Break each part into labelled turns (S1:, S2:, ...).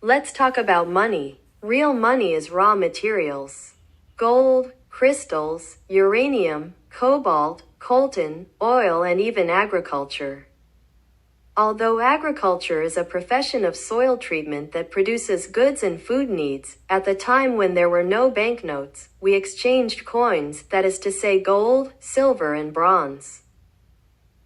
S1: Let's talk about money. Real money is raw materials. Gold, crystals, uranium, cobalt, coltan, oil, and even agriculture. Although agriculture is a profession of soil treatment that produces goods and food needs, at the time when there were no banknotes, we exchanged coins, that is to say gold, silver, and bronze.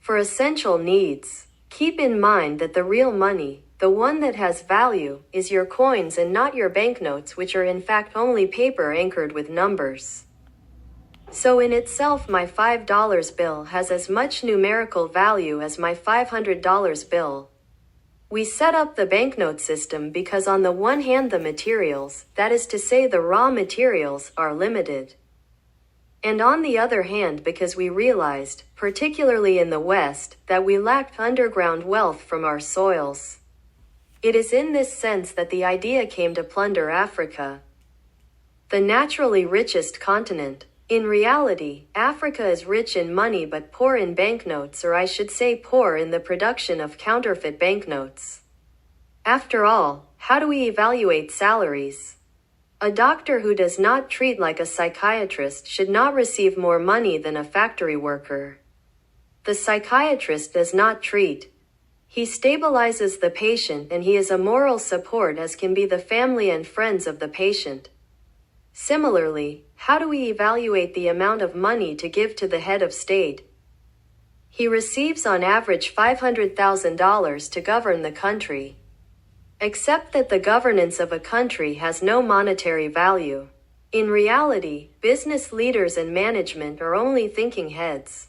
S1: For essential needs, keep in mind that the real money, the one that has value, is your coins and not your banknotes, which are in fact only paper anchored with numbers. So in itself, my $5 bill has as much numerical value as my $500 bill. We set up the banknote system because on the one hand the materials, that is to say the raw materials, are limited. And on the other hand because we realized, particularly in the West, that we lacked underground wealth from our soils. It is in this sense that the idea came to plunder Africa, the naturally richest continent. In reality, Africa is rich in money but poor in banknotes, or I should say poor in the production of counterfeit banknotes. After all, how do we evaluate salaries? A doctor who does not treat like a psychiatrist should not receive more money than a factory worker. The psychiatrist does not treat. He stabilizes the patient, and he is a moral support, as can be the family and friends of the patient. Similarly, how do we evaluate the amount of money to give to the head of state? He receives on average $500,000 to govern the country. Except that the governance of a country has no monetary value. In reality, business leaders and management are only thinking heads.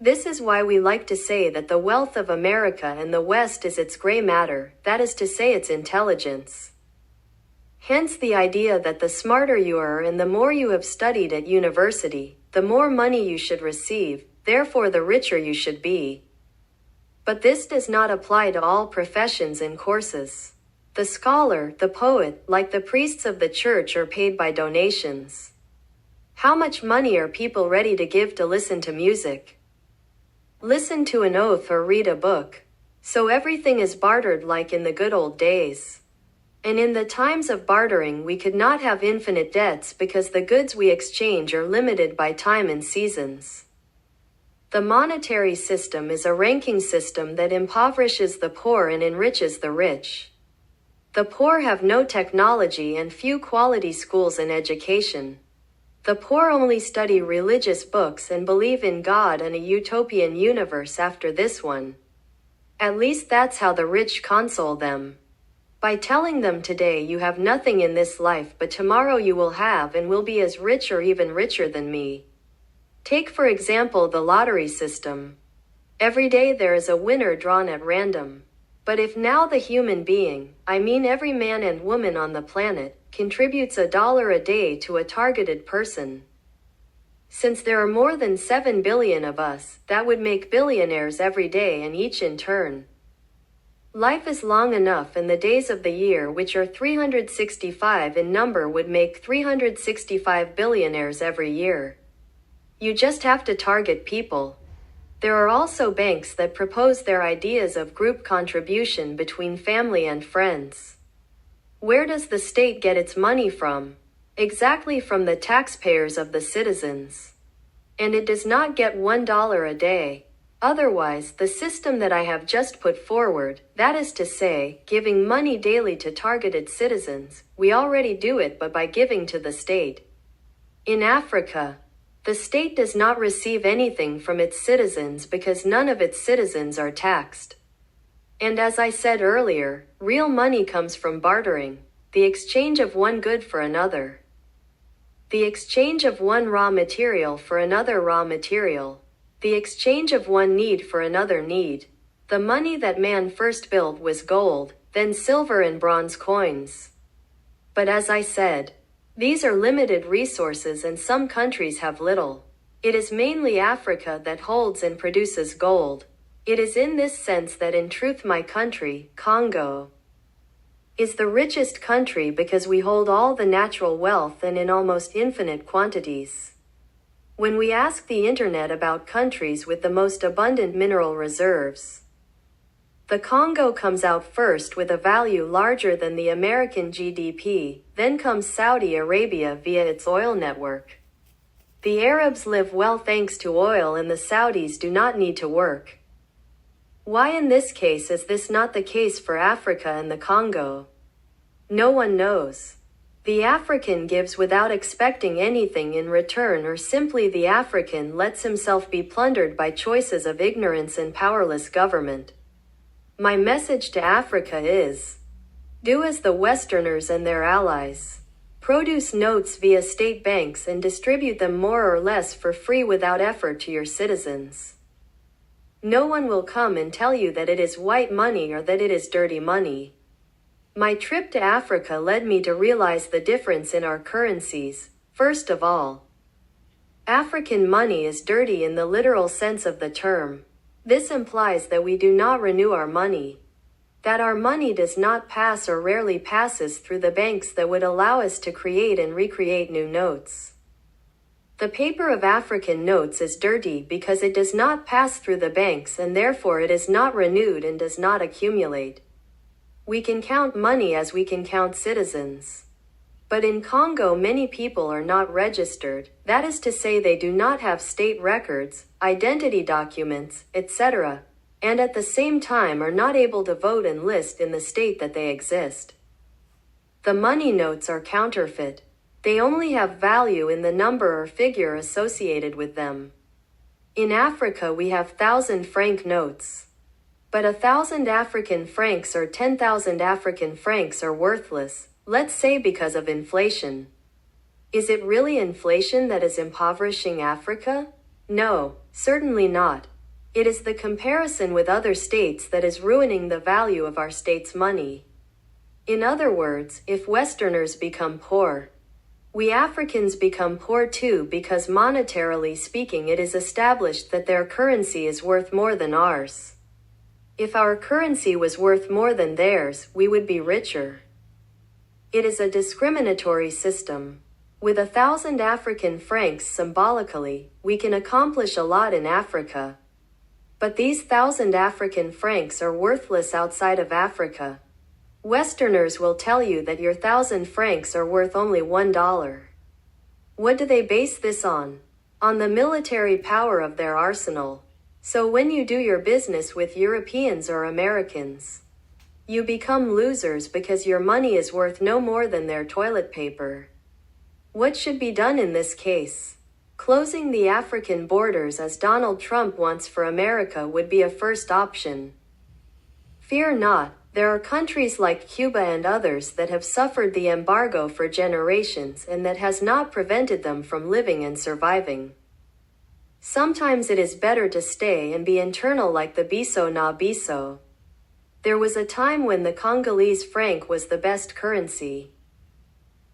S1: This is why we like to say that the wealth of America and the West is its gray matter, that is to say its intelligence. Hence the idea that the smarter you are and the more you have studied at university, the more money you should receive, therefore the richer you should be. But this does not apply to all professions and courses. The scholar, the poet, like the priests of the church, are paid by donations. How much money are people ready to give to listen to music, listen to an oath, or read a book? So everything is bartered like in the good old days. And in the times of bartering we could not have infinite debts because the goods we exchange are limited by time and seasons. The monetary system is a ranking system that impoverishes the poor and enriches the rich. The poor have no technology and few quality schools and education. The poor only study religious books and believe in God and a utopian universe after this one. At least that's how the rich console them. By telling them today you have nothing in this life, but tomorrow you will have and will be as rich or even richer than me. Take for example the lottery system. Every day there is a winner drawn at random. But if now the human being, I mean every man and woman on the planet, contributes $1 a day to a targeted person. Since there are more than 7 billion of us, that would make billionaires every day and each in turn. Life is long enough, and the days of the year, which are 365 in number, would make 365 billionaires every year. You just have to target people. There are also banks that propose their ideas of group contribution between family and friends. Where does the state get its money from? Exactly from the taxpayers of the citizens. And it does not get $1 a day. Otherwise, the system that I have just put forward, that is to say, giving money daily to targeted citizens, we already do it, but by giving to the state. In Africa, the state does not receive anything from its citizens because none of its citizens are taxed. And as I said earlier, real money comes from bartering, the exchange of one good for another. The exchange of one raw material for another raw material. The exchange of one need for another need. The money that man first built was gold, then silver and bronze coins. But as I said, these are limited resources and some countries have little. It is mainly Africa that holds and produces gold. It is in this sense that in truth my country, Congo, is the richest country because we hold all the natural wealth and in almost infinite quantities. When we ask the internet about countries with the most abundant mineral reserves, The Congo comes out first with a value larger than the American GDP, then comes Saudi Arabia via its oil network. The Arabs live well thanks to oil and the Saudis do not need to work. Why in this case is this not the case for Africa and the Congo? No one knows. The African gives without expecting anything in return, or simply the African lets himself be plundered by choices of ignorance and powerless government. My message to Africa is, do as the Westerners and their allies. Produce notes via state banks and distribute them more or less for free without effort to your citizens. No one will come and tell you that it is white money or that it is dirty money. My trip to Africa led me to realize the difference in our currencies. First of all, African money is dirty in the literal sense of the term. This implies that we do not renew our money, that our money does not pass or rarely passes through the banks that would allow us to create and recreate new notes. The paper of African notes is dirty because it does not pass through the banks and therefore it is not renewed and does not accumulate. We can count money as we can count citizens. But in Congo many people are not registered, that is to say they do not have state records, identity documents, etc., and at the same time are not able to vote and list in the state that they exist. The money notes are counterfeit. They only have value in the number or figure associated with them. In Africa we have 1,000-franc notes. But 1,000 African francs or 10,000 African francs are worthless, let's say because of inflation. Is it really inflation that is impoverishing Africa? No, certainly not. It is the comparison with other states that is ruining the value of our state's money. In other words, if Westerners become poor, we Africans become poor too, because monetarily speaking it is established that their currency is worth more than ours. If our currency was worth more than theirs, we would be richer. It is a discriminatory system. With 1,000 African francs symbolically, we can accomplish a lot in Africa. But these 1,000 African francs are worthless outside of Africa. Westerners will tell you that your 1,000 francs are worth only $1. What do they base this on? On the military power of their arsenal. So when you do your business with Europeans or Americans, you become losers because your money is worth no more than their toilet paper. What should be done in this case? Closing the African borders as Donald Trump wants for America would be a first option. Fear not, there are countries like Cuba and others that have suffered the embargo for generations and that has not prevented them from living and surviving. Sometimes it is better to stay and be internal like the Biso na Biso. There was a time when the Congolese franc was the best currency.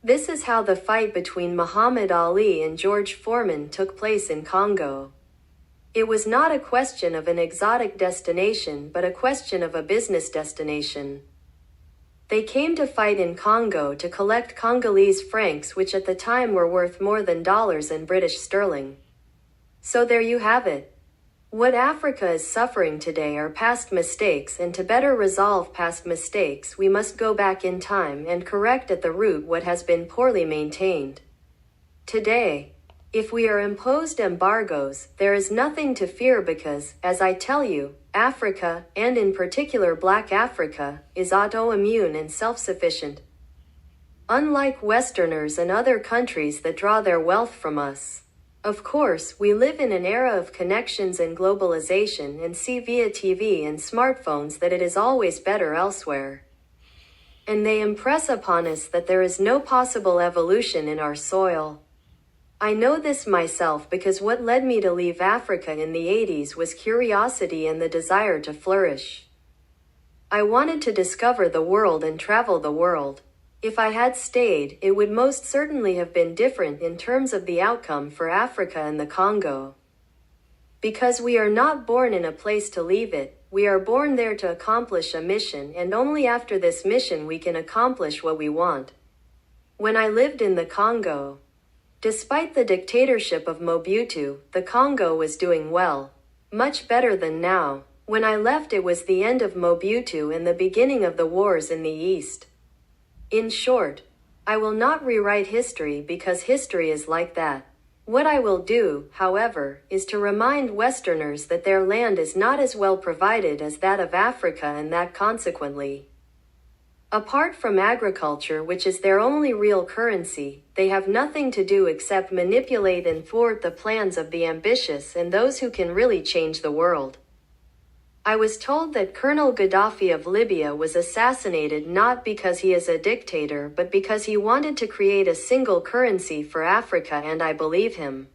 S1: This is how the fight between Muhammad Ali and George Foreman took place in Congo. It was not a question of an exotic destination but a question of a business destination. They came to fight in Congo to collect Congolese francs, which at the time were worth more than dollars and British sterling. So there you have it. What Africa is suffering today are past mistakes, and to better resolve past mistakes we must go back in time and correct at the root what has been poorly maintained. Today, if we are imposed embargoes, there is nothing to fear because, as I tell you, Africa, and in particular Black Africa, is autoimmune and self-sufficient. Unlike Westerners and other countries that draw their wealth from us. Of course, we live in an era of connections and globalization and see via TV and smartphones that it is always better elsewhere. And they impress upon us that there is no possible evolution in our soil. I know this myself because what led me to leave Africa in the 80s was curiosity and the desire to flourish. I wanted to discover the world and travel the world. If I had stayed, it would most certainly have been different in terms of the outcome for Africa and the Congo. Because we are not born in a place to leave it, we are born there to accomplish a mission, and only after this mission we can accomplish what we want. When I lived in the Congo, despite the dictatorship of Mobutu, the Congo was doing well, much better than now. When I left, it was the end of Mobutu and the beginning of the wars in the East. In short, I will not rewrite history because history is like that. What I will do, however, is to remind Westerners that their land is not as well provided as that of Africa, and that consequently, apart from agriculture, which is their only real currency, they have nothing to do except manipulate and thwart the plans of the ambitious and those who can really change the world. I was told that Colonel Gaddafi of Libya was assassinated not because he is a dictator but because he wanted to create a single currency for Africa, and I believe him.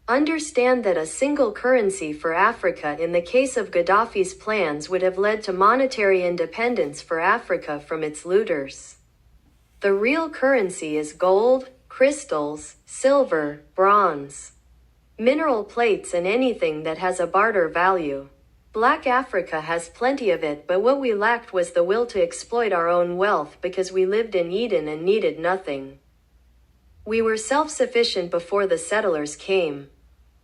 S1: Understand that a single currency for Africa in the case of Gaddafi's plans would have led to monetary independence for Africa from its looters. The real currency is gold, crystals, silver, bronze, mineral plates, and anything that has a barter value. Black Africa has plenty of it, but what we lacked was the will to exploit our own wealth because we lived in Eden and needed nothing. We were self-sufficient before the settlers came.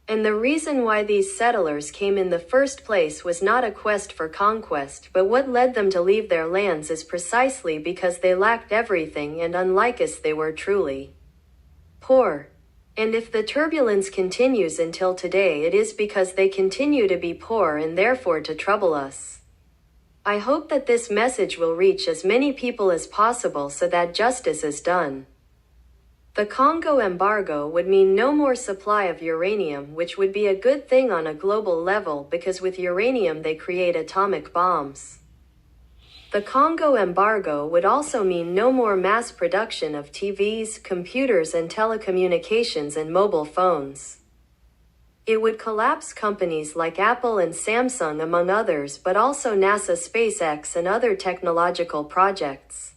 S1: And the reason why these settlers came in the first place was not a quest for conquest, but what led them to leave their lands is precisely because they lacked everything, and unlike us, they were truly poor. And if the turbulence continues until today, it is because they continue to be poor and therefore to trouble us. I hope that this message will reach as many people as possible so that justice is done. The Congo embargo would mean no more supply of uranium, which would be a good thing on a global level because with uranium they create atomic bombs. The Congo embargo would also mean no more mass production of TVs, computers, and telecommunications and mobile phones. It would collapse companies like Apple and Samsung, among others, but also NASA, SpaceX, and other technological projects.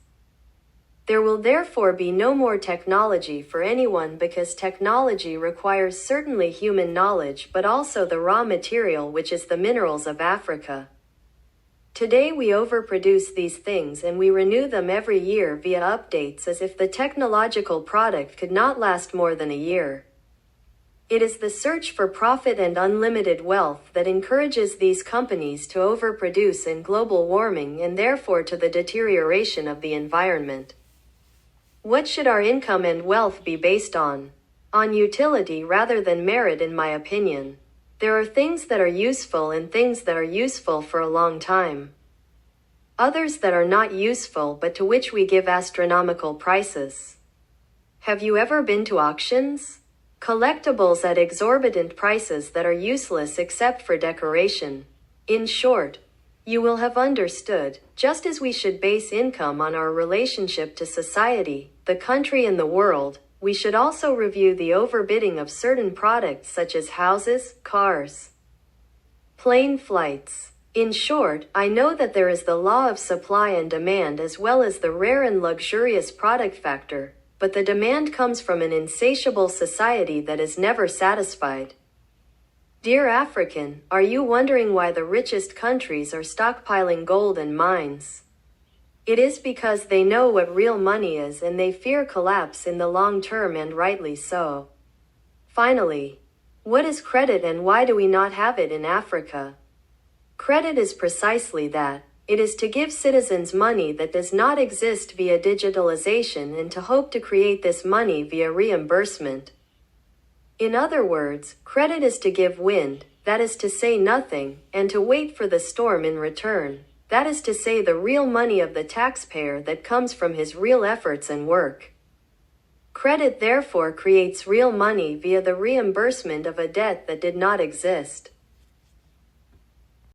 S1: There will therefore be no more technology for anyone because technology requires certainly human knowledge, but also the raw material, which is the minerals of Africa. Today we overproduce these things and we renew them every year via updates as if the technological product could not last more than a year. It is the search for profit and unlimited wealth that encourages these companies to overproduce in global warming and therefore to the deterioration of the environment. What should our income and wealth be based on? On utility rather than merit, in my opinion. There are things that are useful and things that are useful for a long time. Others that are not useful but to which we give astronomical prices. Have you ever been to auctions? Collectibles at exorbitant prices that are useless except for decoration. In short, you will have understood, just as we should base income on our relationship to society, the country, and the world, we should also review the overbidding of certain products such as houses, cars, plane flights. In short, I know that there is the law of supply and demand as well as the rare and luxurious product factor, but the demand comes from an insatiable society that is never satisfied. Dear African, are you wondering why the richest countries are stockpiling gold and mines? It is because they know what real money is and they fear collapse in the long term, and rightly so. Finally, what is credit and why do we not have it in Africa? Credit is precisely that. It is to give citizens money that does not exist via digitalization and to hope to create this money via reimbursement. In other words, credit is to give wind, that is to say nothing, and to wait for the storm in return. That is to say the real money of the taxpayer that comes from his real efforts and work. Credit therefore creates real money via the reimbursement of a debt that did not exist.